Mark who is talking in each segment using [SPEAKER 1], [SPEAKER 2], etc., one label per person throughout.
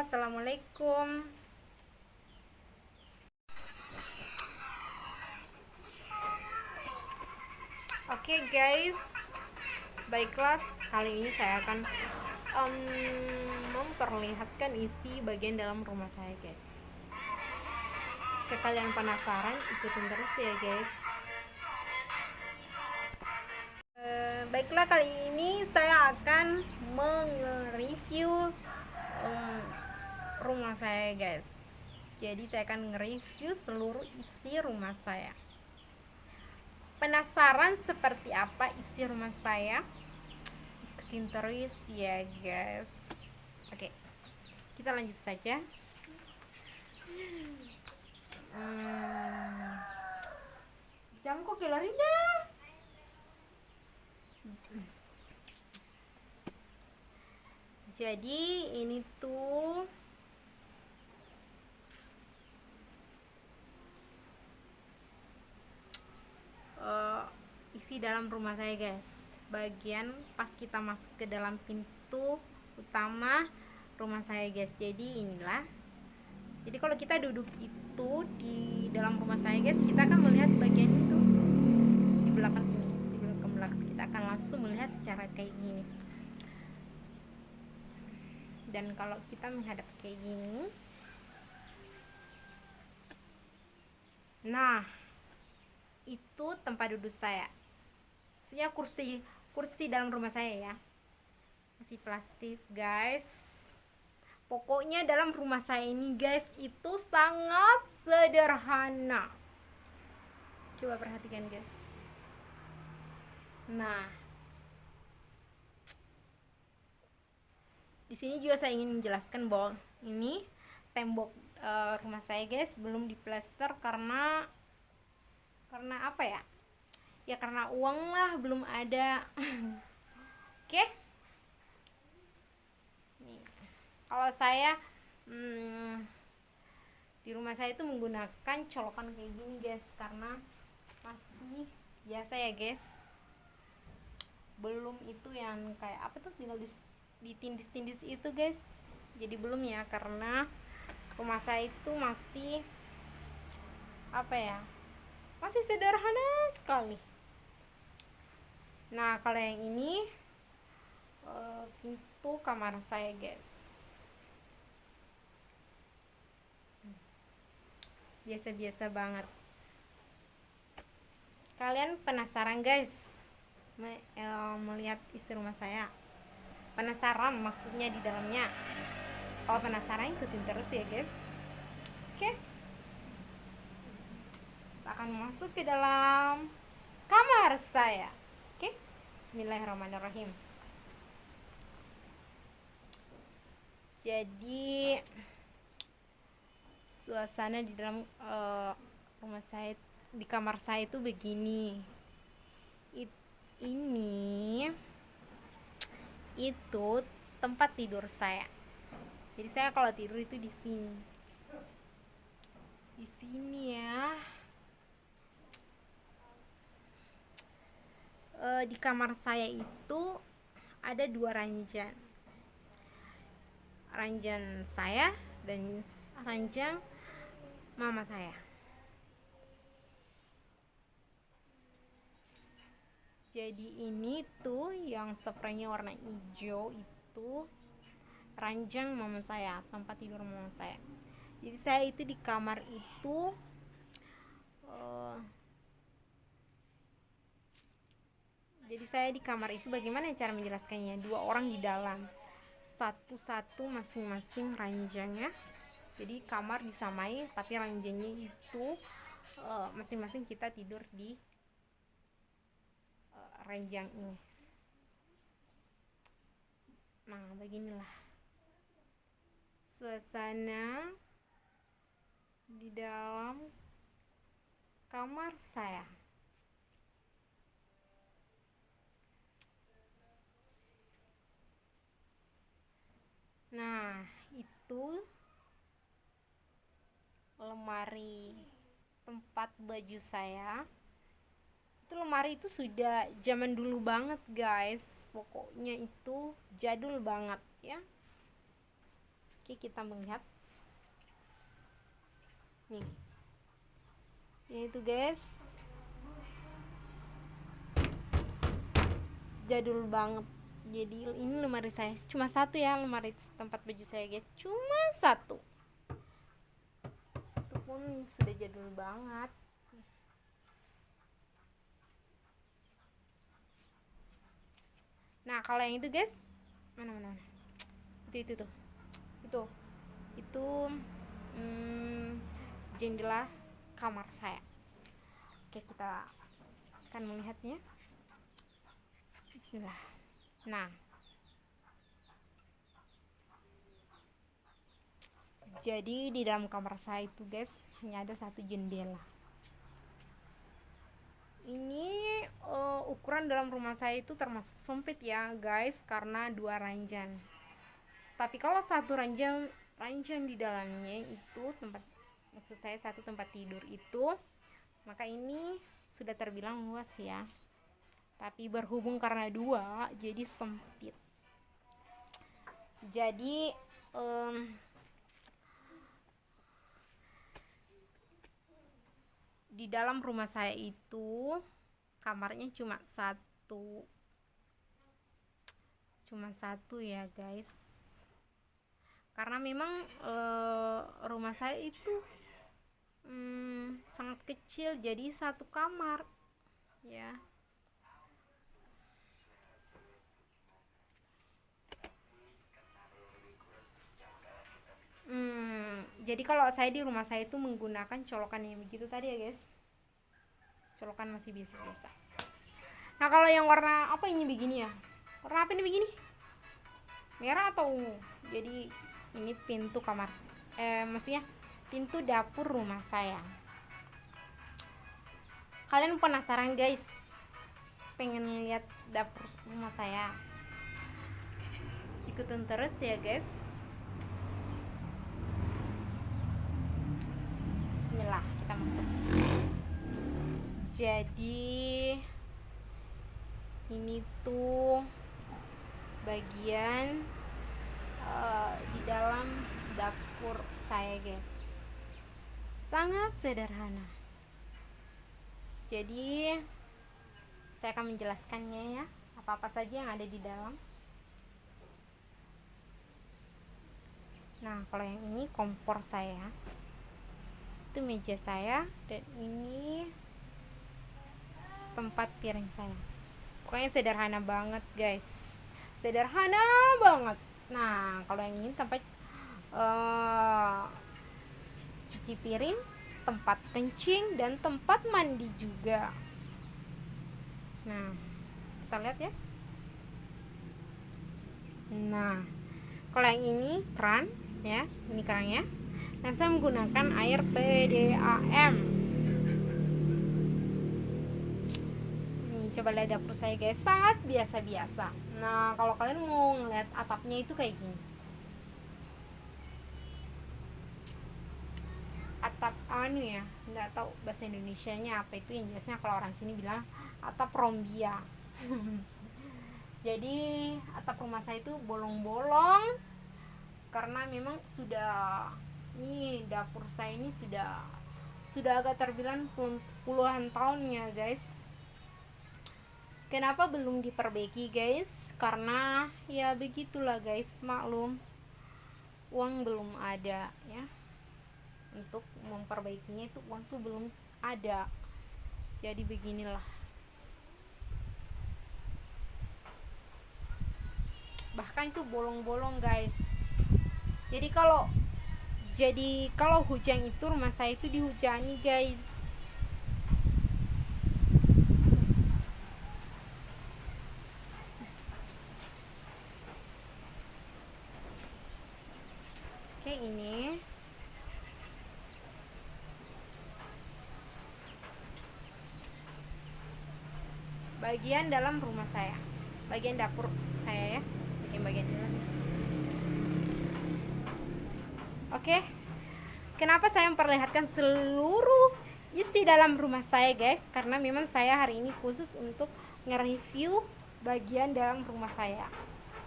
[SPEAKER 1] Assalamualaikum. Oke guys, baiklah, kali ini saya akan memperlihatkan isi bagian dalam rumah saya guys. Jika kalian penasaran, ikutin terus ya guys. Baiklah, kali ini saya akan nge-review rumah saya guys. Jadi saya akan nge-review seluruh isi rumah saya. Penasaran seperti apa isi rumah saya? Ikutin terus ya guys. Oke, kita lanjut saja. Jamku Kelorinda. Jadi ini tuh isi dalam rumah saya guys. Bagian pas kita masuk ke dalam pintu utama rumah saya guys. Jadi inilah. Jadi kalau kita duduk itu di dalam rumah saya guys, kita akan melihat bagian itu di belakang ini. Di belakang kita akan langsung melihat secara kayak gini. Dan kalau kita menghadap kayak gini, nah itu tempat duduk saya. Maksudnya kursi dalam rumah saya ya, masih plastik guys. Pokoknya dalam rumah saya ini guys itu sangat sederhana. Coba perhatikan guys. Nah, di sini juga saya ingin menjelaskan bahwa ini tembok rumah saya guys belum diplester karena apa ya? Ya karena uang lah belum ada. Oke. Nih, kalau saya di rumah saya itu menggunakan colokan kayak gini guys karena masih biasa ya guys. Belum itu yang kayak apa tuh tinggal ditindis-tindis itu guys. Jadi belum ya, karena rumah saya itu masih apa ya? Masih sederhana sekali. Nah, kalau yang ini pintu kamar saya guys. Biasa-biasa banget. Kalian penasaran guys melihat isi rumah saya? Penasaran maksudnya di dalamnya? Kalau penasaran ikutin terus ya guys. Oke, kita akan masuk ke dalam kamar saya. Oke, bismillahirrahmanirrahim. Jadi suasana di dalam rumah saya, di kamar saya itu begini. Ini itu tempat tidur saya. Jadi saya kalau tidur itu di sini. Di sini ya. Di kamar saya itu ada 2 ranjang. Ranjang saya dan ranjang mama saya. Jadi ini tuh yang spraynya warna hijau itu ranjang mama saya, tempat tidur mama saya. Jadi saya itu di kamar itu bagaimana cara menjelaskannya? 2 orang di dalam, satu-satu masing-masing ranjangnya. Jadi kamar disamai tapi ranjangnya itu masing-masing kita tidur di ranjang ini. Nah, beginilah suasana di dalam kamar saya. Nah, itu lemari tempat baju saya. Itu lemari itu sudah zaman dulu banget guys. Pokoknya itu jadul banget ya. Oke, kita melihat nih, yaitu guys, jadul banget. Jadi ini lemari saya cuma satu ya, lemari tempat baju saya guys, cuma satu. Itu pun sudah jadul banget. Nah kalau yang itu guys, mana itu tuh, itu jendela kamar saya. Oke, kita akan melihatnya. Bismillah. Nah, jadi di dalam kamar saya itu guys hanya ada satu jendela. Ini ukuran dalam rumah saya itu termasuk sempit ya guys, karena 2 ranjang. Tapi kalau satu ranjang di dalamnya itu tempat, maksud saya satu tempat tidur itu, maka ini sudah terbilang luas ya. Tapi berhubung karena 2 jadi sempit. Jadi di dalam rumah saya itu kamarnya cuma satu ya guys, karena memang rumah saya itu sangat kecil, jadi satu kamar ya. Jadi kalau saya di rumah saya itu menggunakan colokan yang begitu tadi ya guys, colokan masih biasa-biasa. Nah kalau yang warna apa ini begini ya, warna apa ini begini, merah atau ungu? Jadi ini pintu kamar, maksudnya pintu dapur rumah saya. Kalian penasaran guys, pengen lihat dapur rumah saya? Ikutin terus ya guys. Bismillah, kita masuk. Jadi ini tuh bagian di dalam dapur saya guys, sangat sederhana. Jadi saya akan menjelaskannya ya, apa-apa saja yang ada di dalam. Nah kalau yang ini kompor saya, itu meja saya, dan ini tempat piring saya. Pokoknya sederhana banget guys, sederhana banget. Nah kalau yang ini tempat cuci piring, tempat kencing, dan tempat mandi juga. Nah kita lihat ya. Nah kalau yang ini keran ya, ini kerannya, dan saya menggunakan air PDAM. Nih coba lihat dapur saya guys, sangat biasa-biasa. Nah kalau kalian mau ngeliat atapnya itu kayak gini, atap anu ya, nggak tahu bahasa Indonesianya apa itu, yang jelasnya kalau orang sini bilang atap rombia. Jadi atap rumah saya itu bolong-bolong karena memang sudah, ini dapur saya ini sudah agak terbilang puluhan tahun ya guys. Kenapa belum diperbaiki guys? Karena ya begitulah guys, maklum, uang belum ada ya untuk memperbaikinya, itu uang tuh belum ada. Jadi beginilah, bahkan itu bolong-bolong guys. Jadi kalau hujan itu rumah saya itu dihujani guys. Oke, ini bagian dalam rumah saya, bagian dapur saya ya, bagian dalam. Oke, kenapa saya memperlihatkan seluruh isi dalam rumah saya guys? Karena memang saya hari ini khusus untuk nge-review bagian dalam rumah saya,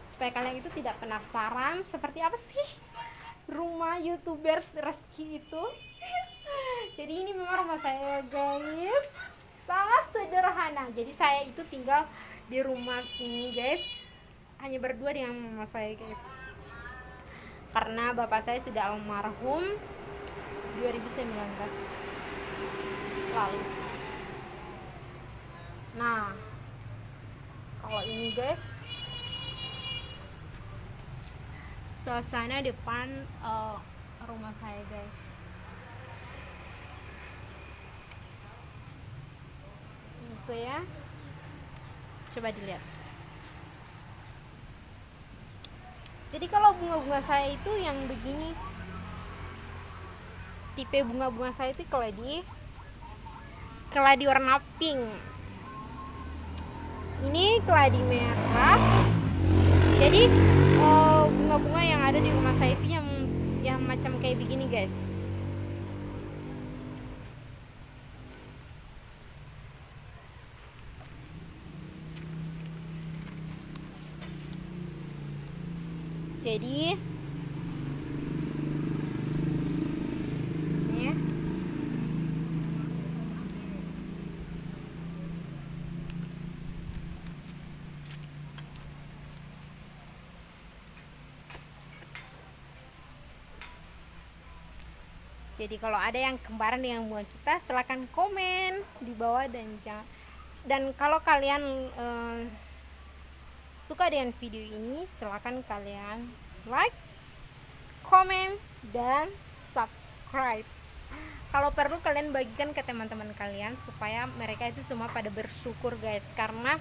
[SPEAKER 1] supaya kalian itu tidak penasaran seperti apa sih rumah YouTubers Reski itu. Jadi ini memang rumah saya guys, sangat sederhana. Jadi saya itu tinggal di rumah ini guys, hanya berdua dengan mama saya guys, karena bapak saya sudah almarhum 2019 lalu. Nah, kalau ini guys, suasana depan rumah saya guys. Itu ya, coba dilihat. Jadi kalau bunga-bunga saya itu yang begini, tipe bunga-bunga saya itu keladi warna pink. Ini keladi merah. Jadi bunga-bunga yang ada di rumah saya itu yang macam kayak begini guys. Jadi ya, jadi kalau ada yang kembaran dengan bunga kita, silahkan komen di bawah, dan kalau kalian suka dengan video ini, silahkan kalian like, komen, dan subscribe. Kalau perlu kalian bagikan ke teman-teman kalian supaya mereka itu semua pada bersyukur guys, karena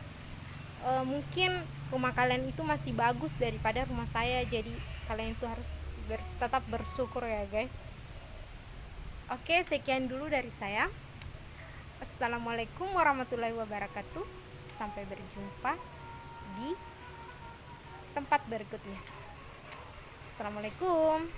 [SPEAKER 1] mungkin rumah kalian itu masih bagus daripada rumah saya. Jadi kalian itu harus tetap bersyukur ya guys. Oke, sekian dulu dari saya. Assalamualaikum warahmatullahi wabarakatuh. Sampai berjumpa di tempat berikutnya. Assalamualaikum.